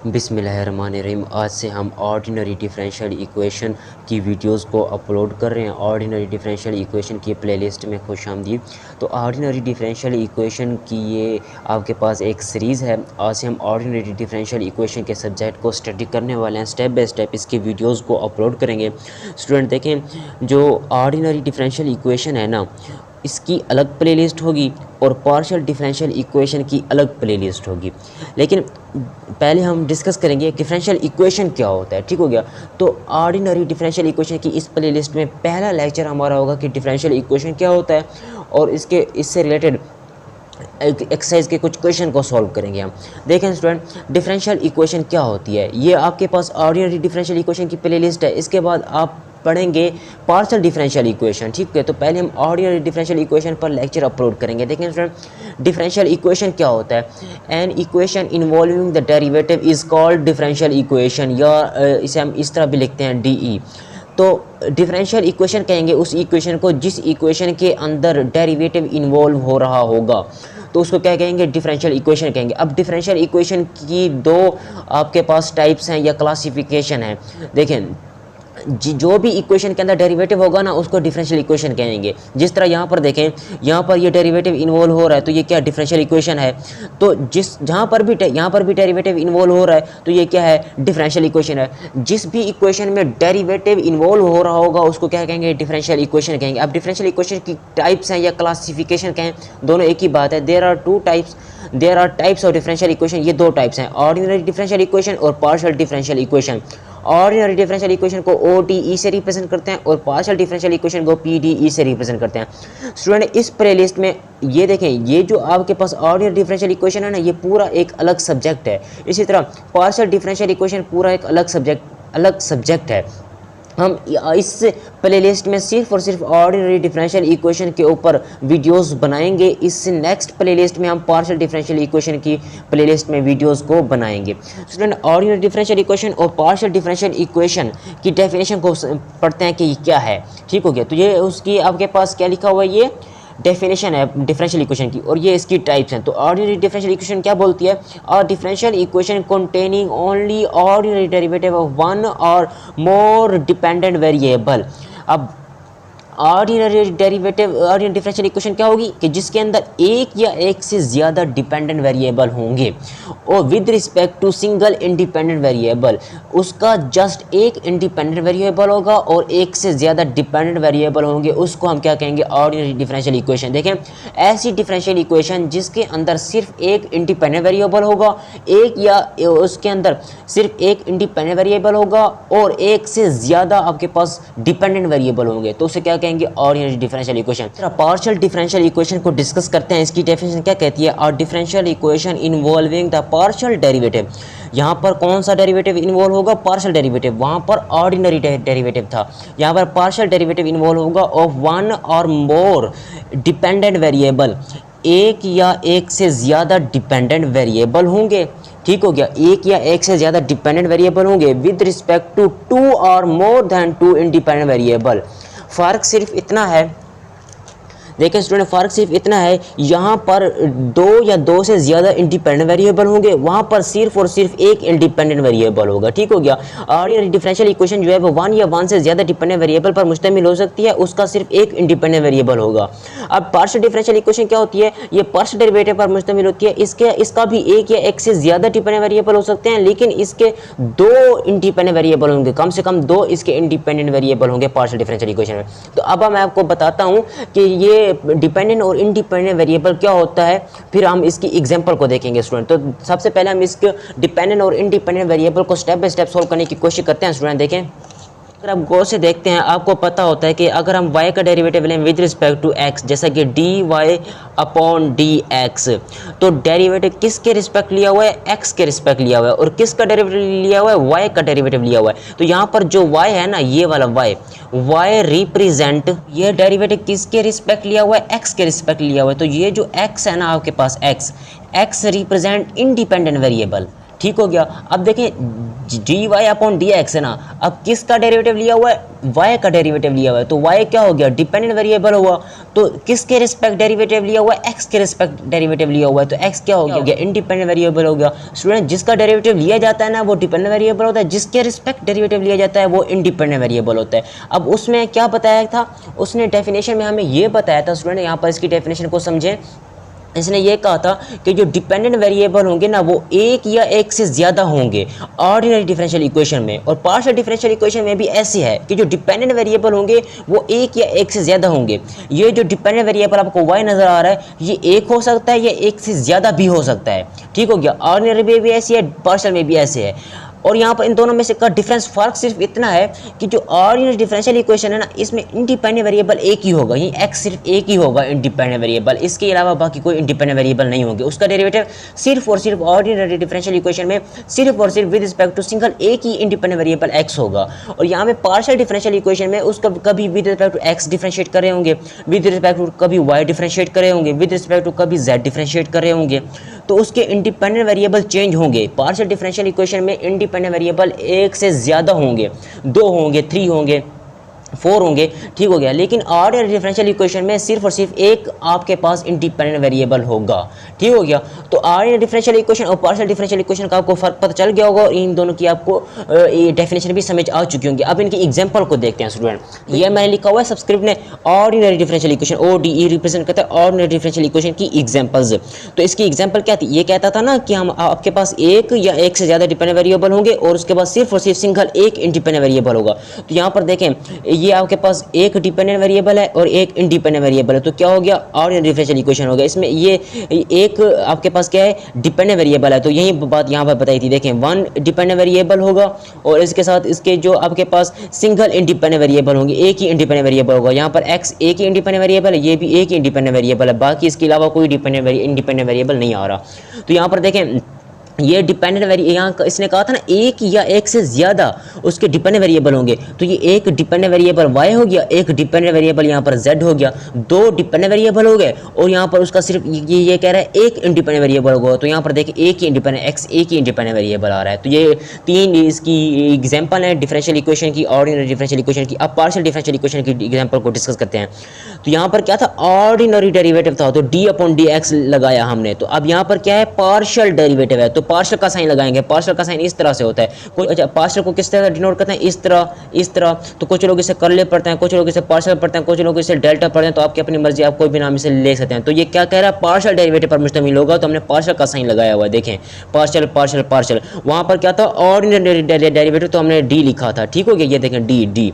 बिस्मिल्लाहिर्रहमानिर्रहीम। आज से हम ऑर्डिनरी डिफरेंशियल इक्वेशन की वीडियोस को अपलोड कर रहे हैं। ऑर्डिनरी डिफरेंशियल इक्वेशन की प्लेलिस्ट में खुशामदीद। तो ऑर्डिनरी डिफरेंशियल इक्वेशन की ये आपके पास एक सीरीज़ है। आज से हम ऑर्डिनरी डिफरेंशियल इक्वेशन के सब्जेक्ट को स्टडी करने वाले हैं। स्टेप बाय स्टेप इसकी वीडियोज़ को अपलोड करेंगे। स्टूडेंट देखें, जो ऑर्डिनरी डिफरेंशियल इक्वेशन है ना, इसकी अलग प्लेलिस्ट होगी और पार्शियल डिफरेंशियल इक्वेशन की अलग प्लेलिस्ट होगी। लेकिन पहले हम डिस्कस करेंगे डिफरेंशियल इक्वेशन क्या होता है। ठीक हो गया। तो ऑर्डिनरी डिफरेंशियल इक्वेशन की इस प्लेलिस्ट में पहला लेक्चर हमारा होगा कि डिफरेंशियल इक्वेशन क्या होता है और इससे रिलेटेड एक्सरसाइज के कुछ क्वेश्चन को सॉल्व करेंगे हम। देखें स्टूडेंट, डिफरेंशियल इक्वेशन क्या होती है, ये आपके पास ऑर्डिनरी डिफरेंशियल इक्वेशन की प्लेलिस्ट है। इसके बाद आप पढ़ेंगे पार्शियल डिफरेंशियल इक्वेशन। ठीक है, तो पहले हम ऑर्डिनरी डिफरेंशियल इक्वेशन पर लेक्चर अपलोड करेंगे। देखें स्टूडेंट, डिफरेंशियल इक्वेशन क्या होता है। An equation involving the derivative is called differential equation, या इसे हम इस तरह भी लिखते हैं DE। तो डिफरेंशियल इक्वेशन कहेंगे उस इक्वेशन को जिस इक्वेशन के अंदर डेरिवेटिव इन्वॉल्व हो रहा होगा, तो उसको क्या कहेंगे, डिफरेंशियल इक्वेशन कहेंगे। अब डिफरेंशियल इक्वेशन की दो आपके पास टाइप्स हैं या क्लासिफिकेशन है। देखें, जो भी इक्वेशन के अंदर डेरिवेटिव होगा ना, उसको डिफरेंशियल इक्वेशन कहेंगे। जिस तरह यहाँ पर देखें, यहाँ पर ये डेरिवेटिव इन्वॉल्व हो रहा है, तो ये क्या डिफरेंशियल इक्वेशन है। तो यहाँ पर भी डेरिवेटिव इन्वॉल्व हो रहा है, तो ये क्या है, डिफरेंशियल इक्वेशन है। जिस भी इक्वेशन में डेरिवेटिव इन्वॉल्व हो रहा होगा उसको क्या कहेंगे, डिफरेंशियल इक्वेशन कहेंगे। अब डिफरेंशियल इक्वेशन की टाइप्स हैं या क्लासिफिकेशन कहें, दोनों एक ही बात है। There are types of differential equation. ये दो टाइप्स हैं, ऑर्डिनरी डिफरेंशियल इक्वेशन और partial differential equation. Ordinary differential equation को ODE से रिप्रेजेंट करते हैं और पार्शियल डिफरेंशियल इक्वेशन को PDE से रिप्रेजेंट करते हैं। स्टूडेंट, इस प्लेलिस्ट में ये देखें, ये जो आपके पास ऑर्डिनरी डिफरेंशियल इक्वेशन है ना, ये पूरा एक अलग सब्जेक्ट है। इसी तरह पार्शियल डिफरेंशियल इक्वेशन पूरा एक अलग सब्जेक्ट है। हम इस प्लेलिस्ट में सिर्फ और सिर्फ ऑर्डिनरी डिफरेंशियल इक्वेशन के ऊपर वीडियोस बनाएंगे। इस नेक्स्ट प्लेलिस्ट में हम पार्शियल डिफरेंशियल इक्वेशन की प्लेलिस्ट में वीडियोस को बनाएंगे। स्टूडेंट, ऑर्डिनरी डिफरेंशियल इक्वेशन और पार्शियल डिफरेंशियल इक्वेशन की डेफिनेशन को पढ़ते हैं कि ये क्या है। ठीक हो गया। तो ये उसकी आपके पास क्या लिखा हुआ है, ये डेफिनेशन है डिफरेंशियल इक्वेशन की, और ये इसकी टाइप्स हैं। तो ऑर्डिनरी डिफरेंशियल इक्वेशन क्या बोलती है, और differential equation containing only ordinary derivative of one और मोर डिपेंडेंट वेरिएबल। अब ऑर्डिनरी डिफरेंशियल इक्वेशन क्या होगी कि जिसके अंदर एक या एक से ज़्यादा डिपेंडेंट वेरिएबल होंगे और with respect to single independent variable, उसका जस्ट एक इंडिपेंडेंट वेरिएबल होगा और एक से ज़्यादा डिपेंडेंट वेरिएबल होंगे, उसको हम क्या कहेंगे, ऑर्डिनरी डिफरेंशियल इक्वेशन। देखें, ऐसी डिफरेंशियल इक्वेशन जिसके अंदर सिर्फ एक इंडिपेंडेंट वेरिएबल होगा, एक या उसके अंदर सिर्फ एक इंडिपेंडेंट वेरिएबल होगा और एक से ज़्यादा आपके पास डिपेंडेंट वेरिएबल होंगे, तो उसे क्या कहेंगे, ordinary differential equation. Partial differential equation को डिस्कस करते हैं। इसकी डेफिनेशन क्या कहती है, और differential equation involving the partial derivative. यहाँ पर कौन सा डेरिवेटिव इन्वॉल्व होगा, पार्शियल डेरिवेटिव। वहाँ पर ऑर्डिनरी डेरिवेटिव था, यहाँ पर पार्शियल डेरिवेटिव इन्वॉल्व होगा ऑफ वन और मोर डिपेंडेंट वेरिएबल। एक या एक से ज़्यादा डिपेंडेंट वेरिएबल होंगे। ठीक हो गया, एक या एक से ज़्यादा डिपेंडेंट वेरिएबल होंगे विद रिस्पेक्ट टू टू और more than two independent variable. फ़र्क सिर्फ इतना है, देखिए स्टूडेंट, फ़र्क सिर्फ इतना है, यहाँ पर दो या दो से ज़्यादा इंडिपेंडेंट वेरिएबल होंगे, वहाँ पर सिर्फ और सिर्फ एक इंडिपेंडेंट वेरिएबल होगा। ठीक हो गया। ऑर्डिनरी डिफरेंशियल इक्वेशन जो है वो वन या वन से ज़्यादा डिपेंडेंट वेरिएबल पर मुश्तमिल हो सकती है, उसका सिर्फ एक इंडिपेंडेंट वेरिएबल होगा। अब पार्शियल डिफरेंशियल इक्वेशन क्या होती है, ये पार्शियल डेरिवेटिव पर मुश्तमिल होती है। इसका भी एक या एक से ज़्यादा डिपेंडेंट वेरिएबल हो सकते हैं, लेकिन इसके दो इंडिपेंडेंट वेरिएबल होंगे, कम से कम दो इसके इंडिपेंडेंट वेरिएबल होंगे पार्शियल डिफरेंशियल इक्वेशन में। तो अब मैं आपको बताता हूँ कि ये डिपेंडेंट और इंडिपेंडेंट वेरिएबल क्या होता है, फिर हम इसकी एग्जांपल को देखेंगे स्टूडेंट। तो सबसे पहले हम इसके डिपेंडेंट और इंडिपेंडेंट वेरिएबल को स्टेप बाय स्टेप सॉल्व करने की कोशिश करते हैं स्टूडेंट। देखें, अगर आप गौर से देखते हैं, आपको पता होता है कि अगर हम y का डेरिवेटिव लें विद रिस्पेक्ट टू x, जैसा कि dy/dx, तो डेरिवेटिव किसके रिस्पेक्ट लिया हुआ है, x के रिस्पेक्ट लिया हुआ है, और किसका डेरिवेटिव लिया हुआ है, y का डेरिवेटिव लिया हुआ है। तो यहाँ पर जो y है ना, ये वाला y रिप्रेजेंट, ये डेरिवेटिव किसके रिस्पेक्ट लिया हुआ है, x के रिस्पेक्ट लिया हुआ है। तो ये जो x है ना आपके पास, x रिप्रेजेंट इंडिपेंडेंट वेरिएबल, ठीक हो गया। अब देखें D Y upon D X है ना, अब किसका डेरिवेटिव लिया हुआ है, y का डेरिवेटिव लिया हुआ है, तो y क्या हो गया, डिपेंडेंट वेरिएबल हुआ। तो किसके रिस्पेक्ट डेरिवेटिव लिया हुआ है, x के रिस्पेक्ट डेरिवेटिव लिया हुआ है, तो x क्या हो गया, इंडिपेंडेंट वेरिएबल हो गया। स्टूडेंट जिसका डेरिवेटिव लिया जाता है ना वो डिपेंडेंट वेरिएबल होता है, जिसके रिस्पेक्ट डेरिवेटिव लिया जाता है वो इंडिपेंडेंट वेरिएबल होता है। अब उसमें क्या बताया था, उसने डेफिनेशन में हमें ये बताया था स्टूडेंट, यहाँ पर इसकी डेफिनेशन को समझें। इसने ये कहा था कि जो डिपेंडेंट वेरिएबल होंगे ना वो एक या एक से ज़्यादा होंगे ऑर्डिनरी डिफरेंशियल इक्वेशन में, और पार्शियल डिफरेंशियल इक्वेशन में भी ऐसे है कि जो डिपेंडेंट वेरिएबल होंगे वो एक या एक से ज़्यादा होंगे। ये जो डिपेंडेंट वेरिएबल आपको y नज़र आ रहा है ये एक हो सकता है या एक से ज़्यादा भी हो सकता है, ठीक हो गया। ऑर्डिनरी में भी ऐसी है, पार्शियल में भी ऐसे है। और यहाँ पर इन दोनों में से का डिफरेंस फर्क सिर्फ इतना है कि जो ऑर्डिनरी डिफरेंशियल इक्वेशन है ना इसमें इंडिपेंडेंट वेरिएबल एक ही होगा, ये x सिर्फ एक ही होगा इंडिपेंडेंट वेरिएबल, इसके अलावा बाकी कोई इंडिपेंडेंट वेरिएबल नहीं होंगे। उसका डेरिवेटिव सिर्फ और सिर्फ ऑर्डिनरी डिफरेंशियल इक्वेशन में सिर्फ और सिर्फ विद रिस्पेक्ट टू सिंगल एक ही इंडिपेंडेंट वेरिएबल x होगा। और यहाँ में पार्शियल डिफरेंशियल इक्वेशन में उसका कभी with respect to x differentiate कर रहे होंगे, विद रिस्पेक्ट टू कभी y डिफरेंशिएट कर रहे होंगे, विद रिस्पेक्ट टू कभी z डिफरेंशिएट कर रहे होंगे, तो उसके इंडिपेंडेंट वेरिएबल चेंज होंगे। पार्शियल डिफरेंशियल इक्वेशन में इंडिपेंडेंट वेरिएबल एक से ज़्यादा होंगे, 2 होंगे, 3 होंगे, 4 होंगे, ठीक हो गया। लेकिन ऑर्डिनरी डिफरेंशियल इक्वेशन में सिर्फ और सिर्फ एक आपके पास इंडिपेंडेंट वेरिएबल होगा, ठीक हो गया। तो ऑर्डिनरी डिफरेंशियल इक्वेशन और पार्शियल डिफरेंशियल इक्वेशन का आपको फर्क पता चल गया होगा और इन दोनों की आपको डेफिनेशन भी समझ आ चुकी होंगी। अब इनकी एग्जांपल को देखते हैं स्टूडेंट। ये मैंने लिखा हुआ है सबस्क्रिप्ट में, ordinary differential equation ODE represent करता है ऑर्डिनरी डिफरेंशियल इक्वेशन की एग्जांपल्स। तो इसकी एग्जांपल क्या थी, ये कहता था ना कि हम आपके पास एक या एक से ज़्यादा डिपेंडेंट वेरिएबल होंगे और उसके बाद सिर्फ और सिर्फ सिंगल एक इंडिपेंडेंट वेरिएबल होगा। तो यहाँ पर देखें ये आपके पास एक डिपेंडेंट वेरिएबल है और एक इंडिपेंडेंट वेरिएबल है, तो क्या हो गया, ऑर्डिनरी डिफरेंशियल इक्वेशन हो गया। इसमें ये एक आपके पास क्या है, डिपेंडेंट वेरिएबल है, तो यही बात यहाँ पर बताई थी। देखें 1 डिपेंडेंट वेरिएबल होगा और इसके साथ इसके जो आपके पास सिंगल इंडिपेंडेंट वेरिएबल होंगे, एक ही इंडिपेंडेंट वेरिएबल होगा। यहाँ पर x एक ही इंडिपेंडेंट वेरिएबल है, ये भी एक ही इंडिपेंडेंट वेरिएबल है, बाकी इसके अलावा कोई इंडिपेंडेंट वेरिएबल नहीं आ रहा। तो यहाँ पर देखें ये डिपेंडेंट यहाँ इसने कहा था ना एक या एक से ज़्यादा उसके डिपेंडेंट वेरिएबल होंगे, तो ये एक डिपेंडेंट वेरिएबल y हो गया, एक डिपेंडेंट वेरिएबल यहाँ पर z हो गया, 2 डिपेंडेंट वेरिएबल हो गए और यहाँ पर उसका सिर्फ ये कह रहा है एक इंडिपेंडेंट वेरिएबल होगा। तो यहाँ पर देखिए एक ही इंडिपेंडेंट x एक ही इंडिपेंडेंट वेरिएबल आ रहा है। तो ये 3 इसकी एग्जाम्पल है डिफरेंशियल इक्वेशन की, ऑर्डिनरी डिफरेंशियल इक्वेशन की। अब पार्शियल डिफरेंशियल इक्वेशन की एग्जाम्पल को डिस्कस करते हैं। तो यहाँ पर क्या था, ऑर्डिनरी डेरिवेटिव था तो d/dx लगाया हमने। तो अब यहाँ पर क्या है, पार्शियल डेरिवेटिव है तो पार्शियल का साइन लगाएंगे। पार्शियल का साइन इस तरह से होता है, कोई अच्छा पार्शियल को किस तरह डिनोट करते हैं, इस तरह। तो कुछ लोग इसे कर्ले पढ़ते हैं, कुछ लोग इसे पार्शियल पढ़ते हैं, कुछ लोग इसे डेल्टा पढ़ते हैं, तो आपकी अपनी मर्जी, आप कोई भी नाम इसे ले सकते हैं। तो ये क्या कह रहा है, पार्शियल डेरिवेटिव पर मुश्तमिल होगा, तो हमने पार्शियल का साइन लगाया हुआ है। देखें पार्शियल वहाँ पर क्या था, ऑर्डिनरी डेरिवेटिव, तो हमने डी लिखा था, ठीक हो गया। ये देखें डी।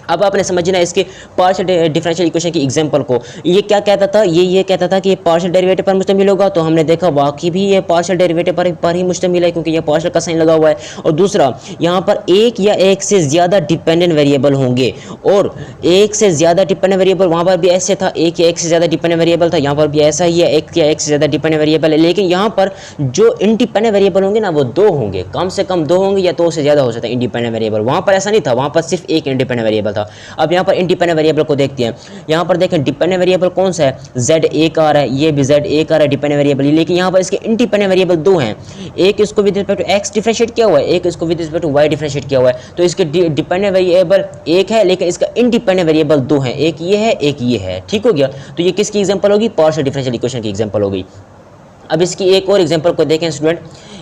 अब आपने समझना है इसके पार्शियल डिफरेंशियल इक्वेशन की एग्जांपल को। ये क्या कहता था, ये कहता था कि ये पार्शियल डेरिवेटिव पर मुश्तमिल होगा, तो हमने देखा वाकई भी ये पार्शियल डेरिवेटिव पर ही मुश्तमिल है क्योंकि ये पार्शियल का साइन लगा हुआ है। और दूसरा यहाँ पर एक या एक से ज़्यादा डिपेंडेंट वेरिएबल होंगे, और एक से ज़्यादा डिपेंडेंट वेरिएबल वहाँ पर भी ऐसे था, एक या एक से ज़्यादा डिपेंडेंट वेरिएबल था, यहाँ पर भी ऐसा ही है, एक या एक से ज़्यादा डिपेंडेंट वेरिएबल है। लेकिन यहाँ पर जो इंडिपेंडेंट वेरिएबल होंगे ना वो 2 होंगे, कम से कम 2 होंगे या 2 से ज़्यादा हो सकता है इंडिपेंडेंट वेरिएबल। वहाँ पर ऐसा नहीं था, वहाँ पर सिर्फ एक इंडिपेंडेंट वेरिएबल था। अब यहाँ पर इंडिपेंडेंट वेरिएबल को देखते हैं। यहाँ पर देखें डिपेंडेंट वेरिएबल कौन सा है, z एक आ रहा है, ये भी z एक आ रहा है डिपेंडेंट वेरिएबल। लेकिन यहाँ पर इसके इंडिपेंडेंट वेरिएबल 2 हैं, एक इसको with respect to x differentiate किया हुआ है, एक इसको with respect to y differentiate किया हुआ है। तो इसके डिपेंडेंट वेरिएबल एक है लेकिन इसका इंडिपेंडेंट वेरिएबल 2 है, एक ये है एक ये है, ठीक हो गया। तो ये किसकी एग्जांपल होगी, पार्शियल डिफरेंशियल इक्वेशन की एग्जांपल हो गई। अब इसकी एक और एग्जांपल को देखें स्टूडेंट,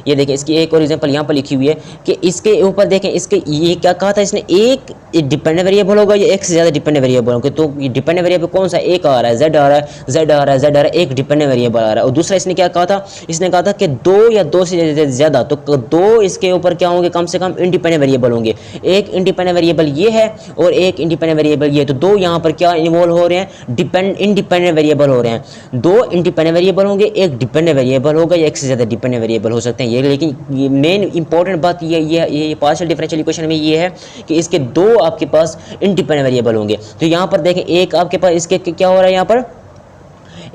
ये देखें इसकी एक और एग्जांपल यहाँ पर लिखी हुई है कि इसके ऊपर देखें, इसके ये क्या कहा था इसने, एक डिपेंडेंट वेरिएबल होगा या एक से ज़्यादा डिपेंडेंट वेरिएबल होंगे। तो ये डिपेंडेंट वेरिएबल कौन सा, एक आ रहा है, z आ रहा है, एक डिपेंडेंट वेरिएबल आ रहा है। और दूसरा इसने क्या कहा था, इसने कहा था कि 2 या 2 से ज़्यादा, तो 2 इसके ऊपर क्या होंगे, कम से कम इंडिपेंडेंट वेरिएबल होंगे। एक इंडिपेंडेंट वेरिएबल ये है और एक इंडिपेंडेंट वेरिएबल ये, तो 2 यहाँ पर क्या इन्वॉल्व हो रहे हैं, इंडिपेंडेंट वेरिएबल हो रहे हैं। 2 इंडिपेंडेंट वेरिएबल होंगे, एक डिपेंडेंट वेरिएबल होगा या एक से ज़्यादा डिपेंडेंट वेरिएबल हो सकते हैं। ये लेकिन मेन इंपॉर्टेंट बात ये पार्शियल डिफरेंशियल इक्वेशन में ये है कि इसके 2 आपके पास इंडिपेंडेंट वेरिएबल होंगे। तो यहाँ पर देखें एक आपके पास इसके क्या हो रहा है, यहाँ पर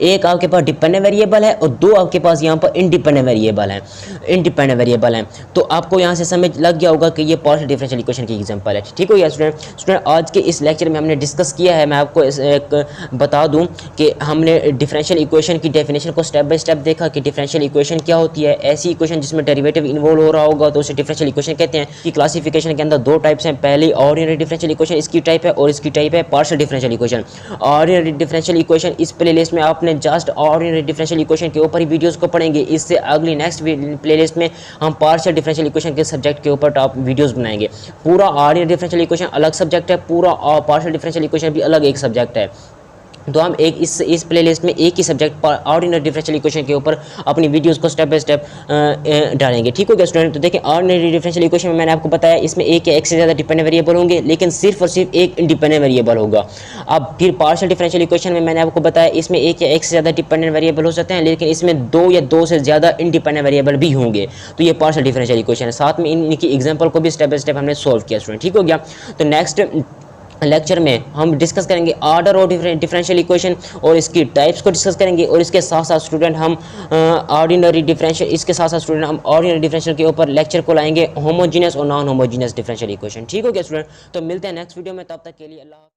एक आपके पास डिपेंडेंट वेरिएबल है और दो आपके पास यहाँ पर इंडिपेंडेंट वेरिएबल हैं। तो आपको यहाँ से समझ लग गया होगा कि ये पार्शियल डिफरेंशियल इक्वेशन की एग्जांपल है। ठीक हो गया स्टूडेंट, आज के इस लेक्चर में हमने डिस्कस किया है, मैं आपको एक बता दूं कि हमने डिफरेंशियल इक्वेशन की डेफिनेशन को स्टेप बाय स्टेप देखा कि डिफरेंशियल इक्वेशन क्या होती है। ऐसी इक्वेशन जिसमें डेरिवेटिव इन्वॉल्व हो रहा होगा तो उसे डिफरेंशियल इक्वेशन कहते हैं। कि क्लासिफिकेशन के अंदर दो टाइप्स हैं, पहली ऑर्डिनरी डिफरेंशियल इक्वेशन इसकी टाइप है और इसकी टाइप है partial differential equation. Ordinary differential equation इस प्लेलिस्ट में आपने जस्ट ऑर्डिनरी डिफरेंशियल इक्वेशन के ऊपर ही वीडियोस को पढ़ेंगे। इससे अगली नेक्स्ट प्लेलिस्ट में हम पार्शियल डिफरेंशियल इक्वेशन के सब्जेक्ट के ऊपर टॉप वीडियोस बनाएंगे। पूरा ऑर्डिनरी डिफरेंशियल इक्वेशन अलग सब्जेक्ट है, पूरा पार्शियल डिफरेंशियल इक्वेशन भी अलग एक सब्जेक्ट है। तो हम एक इस प्लेलिस्ट में एक ही सब्जेक्ट पर ऑर्डिनरी डिफरेंशियल इक्वेशन के ऊपर अपनी वीडियोस को स्टेप बाय स्टेप डालेंगे। ठीक हो गया स्टूडेंट। तो देखिए ऑर्डिनरी डिफरेंशियल इक्वेशन में मैंने आपको बताया इसमें एक या एक से ज़्यादा डिपेंडेंट वेरिएबल होंगे, लेकिन सिर्फ और सिर्फ एक इंडिपेंडेंट वेरिएबल होगा। अब फिर पार्शियल डिफरेंशियल इक्वेशन में मैंने आपको बताया इसमें एक या एक से ज़्यादा डिपेंडेंट वेरिएबल हो सकते हैं, लेकिन इसमें दो या दो से ज़्यादा इंडिपेंडेंट वेरिएबल भी होंगे। तो ये पार्शियल डिफरेंशियल इक्वेशन है। साथ में इनकी एग्जाम्पल को भी स्टेप बाय स्टेप हमने सॉल्व किया स्टूडेंट। ठीक हो गया। तो नेक्स्ट लेक्चर में हम डिस्कस करेंगे ऑर्डर ऑफ डिफरेंशियल इक्वेशन और इसकी टाइप्स को डिस्कस करेंगे, और इसके साथ साथ स्टूडेंट हम ऑर्डिनरी डिफरेंशियल के ऊपर लेक्चर को लाएंगे होमोजीनियस और नॉन होमोजीनियस डिफरेंशियल इक्वेशन। ठीक हो गया स्टूडेंट। तो मिलते हैं नेक्स्ट वीडियो में, तब तक के लिए अल्लाह।